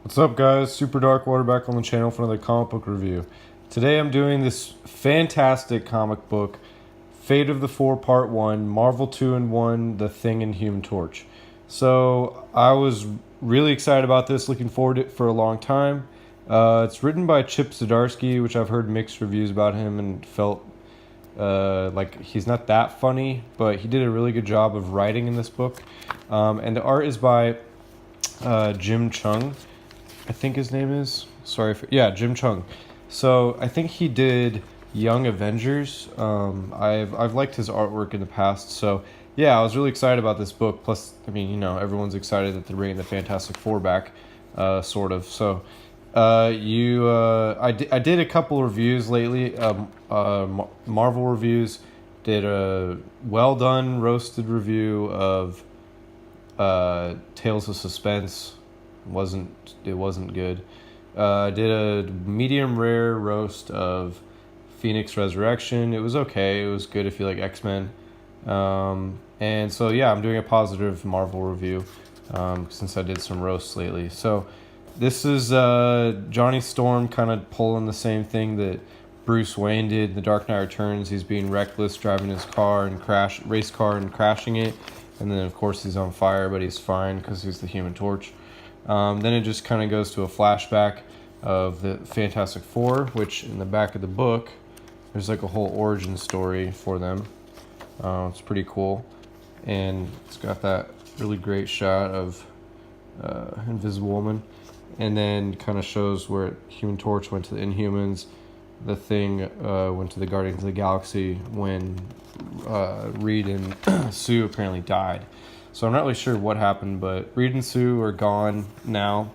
What's up, guys? Superdarkwater back on the channel for another comic book review. Today I'm doing this fantastic comic book, Fate of the Four Part 1, Marvel 2-in-1, The Thing and Human Torch. So I was really excited about this, looking forward to it for a long time. It's written by Chip Zdarsky, which I've heard mixed reviews about him and felt like he's not that funny, but he did a really good job of writing in this book. And the art is by Jim Chung, I think his name is. Jim Chung. So I think he did Young Avengers. I've liked his artwork in the past. So yeah, I was really excited about this book. Plus, I mean, everyone's excited that they're bringing the Fantastic Four back, sort of. So, I did a couple reviews lately. Marvel reviews. Did a well done roasted review of Tales of Suspense. It wasn't good. Did a medium rare roast of Phoenix Resurrection. It was okay. It was good if you like X-Men. And so yeah, I'm doing a positive Marvel review since I did some roasts lately. So this is Johnny Storm kind of pulling the same thing that Bruce Wayne did in The Dark Knight Returns. He's being reckless, driving his race car and crashing it. And then of course he's on fire, but he's fine because he's the Human Torch. Then it just kind of goes to a flashback of the Fantastic Four, which in the back of the book, there's like a whole origin story for them. It's pretty cool. And it's got that really great shot of Invisible Woman. And then kind of shows where Human Torch went to the Inhumans. The Thing went to the Guardians of the Galaxy when Reed and Sue apparently died. So I'm not really sure what happened, but Reed and Sue are gone now.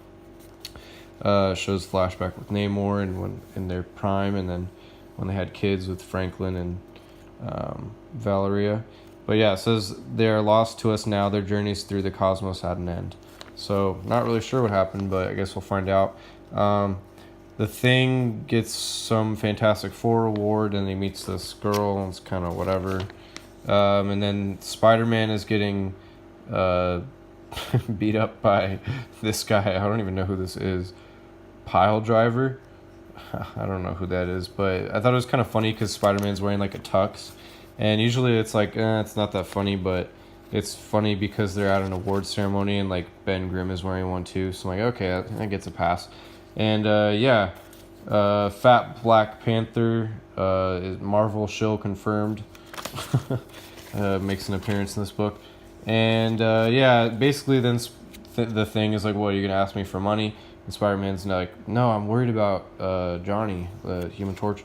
Shows flashback with Namor and when in their prime, and then when they had kids with Franklin and Valeria. But yeah, it says they are lost to us now. Their journeys through the cosmos had an end. So not really sure what happened, but I guess we'll find out. The Thing gets some Fantastic Four award, and he meets this girl, and it's kind of whatever. And then Spider-Man is getting beat up by this guy. I don't even know who this is. Pile Driver. I don't know who that is, but I thought it was kind of funny because Spider-Man's wearing like a tux, and usually it's like it's not that funny, but it's funny because they're at an award ceremony and like Ben Grimm is wearing one too. So I'm like, okay, that gets a pass. And Fat Black Panther is Marvel shill confirmed. Makes an appearance in this book. And basically then the Thing is like, what, are you going to ask me for money? And Spider-Man's like, no, I'm worried about Johnny, the Human Torch.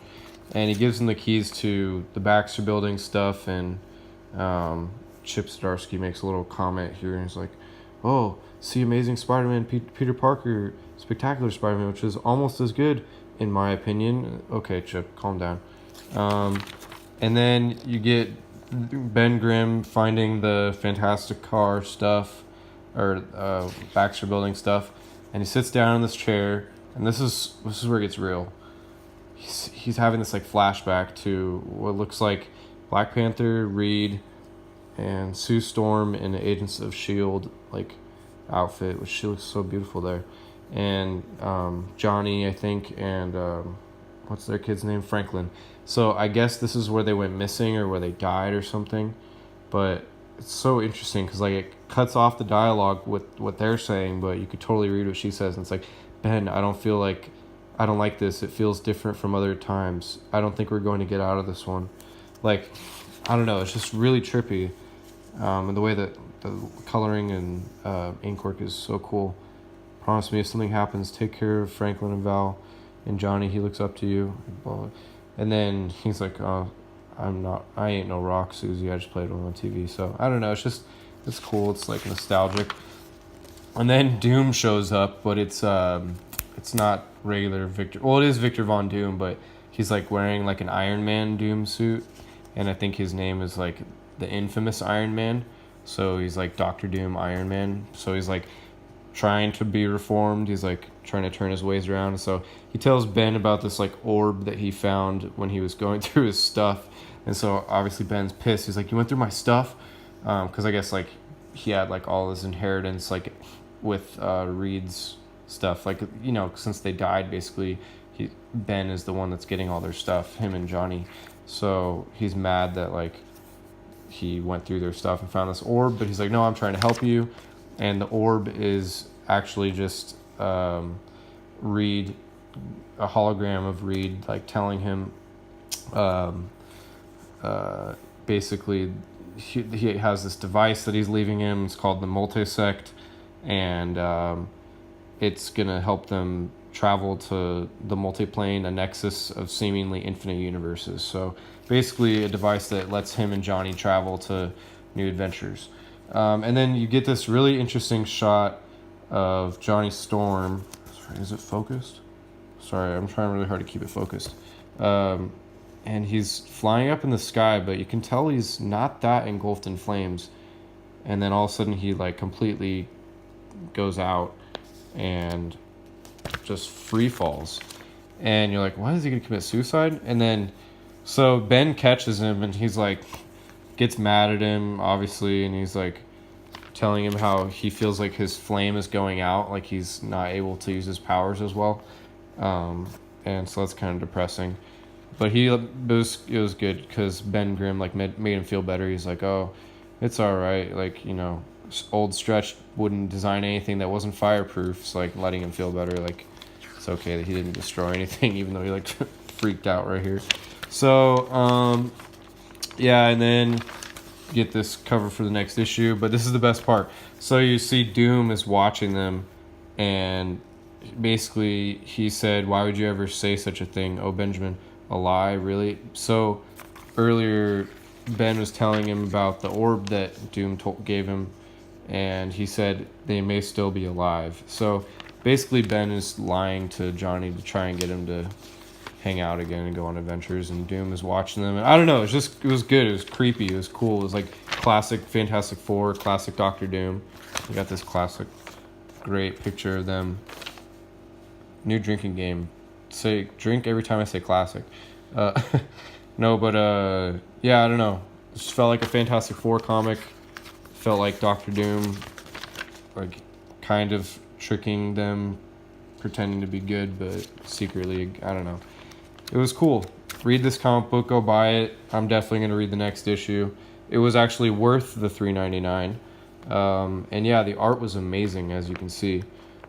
And he gives him the keys to the Baxter Building stuff, and Chip Zdarsky makes a little comment here, and he's like, oh, see Amazing Spider-Man, Peter Parker, Spectacular Spider-Man, which is almost as good, in my opinion. Okay, Chip, calm down. And then you get Ben Grimm finding the Fantastic Car stuff, or Baxter Building stuff, and he sits down in this chair, and this is where it gets real. He's having this like flashback to what looks like Black Panther, Reed, and Sue Storm in the Agents of S.H.I.E.L.D. like outfit, which she looks so beautiful there, and Johnny, I think, and what's their kid's name? Franklin. So I guess this is where they went missing or where they died or something. But it's so interesting because like it cuts off the dialogue with what they're saying, but you could totally read what she says. And it's like, Ben, I don't like this. It feels different from other times. I don't think we're going to get out of this one. Like, I don't know. It's just really trippy. And the way that the coloring and ink work is so cool. Promise me if something happens, take care of Franklin and Val and Johnny. He looks up to you. And then he's like, oh, I ain't no rock, Susie. I just played one on TV. So I don't know. It's cool. It's like nostalgic. And then Doom shows up, but it's not regular Victor. Well, it is Victor Von Doom, but he's like wearing like an Iron Man Doom suit. And I think his name is like the infamous Iron Man. So he's like Dr. Doom Iron Man. So he's like trying to be reformed. He's like trying to turn his ways around. So he tells Ben about this like orb that he found when he was going through his stuff. And so obviously Ben's pissed. He's like, you went through my stuff? Because I guess like he had like all his inheritance like with Reed's stuff. Like, you know, since they died, basically, Ben is the one that's getting all their stuff, him and Johnny. So he's mad that, like, he went through their stuff and found this orb, but he's like, no, I'm trying to help you. And the orb is actually just Reed, a hologram of Reed, like telling him, basically, he has this device that he's leaving him. It's called the Multisect, and it's gonna help them travel to the multiplane, a nexus of seemingly infinite universes. So basically, a device that lets him and Johnny travel to new adventures. And then you get this really interesting shot of Johnny Storm. Sorry, is it focused? Sorry, I'm trying really hard to keep it focused. And he's flying up in the sky, but you can tell he's not that engulfed in flames. And then all of a sudden he like completely goes out and just free falls. And you're like, why is he gonna commit suicide? And then so Ben catches him and he's like gets mad at him, obviously, and he's like telling him how he feels like his flame is going out, like he's not able to use his powers as well. And so that's kind of depressing. But it was good because Ben Grimm like made him feel better. He's like, oh, it's all right. Like, you know, old Stretch wouldn't design anything that wasn't fireproof. So like letting him feel better. Like it's okay that he didn't destroy anything, even though he like freaked out right here. So yeah, and then get this cover for the next issue. But this is the best part. So you see Doom is watching them, and basically he said, why would you ever say such a thing? Oh, Benjamin. A lie, really? So earlier Ben was telling him about the orb that Doom gave him, and he said they may still be alive. So basically Ben is lying to Johnny to try and get him to hang out again and go on adventures, and Doom is watching them. And I don't know, it was good, it was creepy, it was cool. It was like classic Fantastic Four, classic Doctor Doom. We got this classic great picture of them. New drinking game. Say drink every time I say classic. No, but yeah, I don't know. It just felt like a Fantastic Four comic. Felt like Doctor Doom, like kind of tricking them, pretending to be good, but secretly, I don't know. It was cool. Read this comic book, go buy it. I'm definitely gonna read the next issue. It was actually worth the $3.99. And yeah, the art was amazing, as you can see.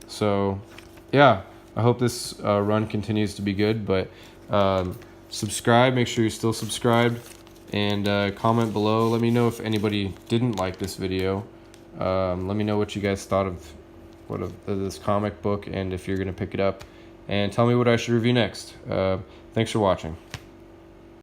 So yeah, I hope this run continues to be good, but subscribe, make sure you're still subscribed, and comment below. Let me know if anybody didn't like this video. Let me know what you guys thought of this comic book, and if you're going to pick it up, and tell me what I should review next. Thanks for watching.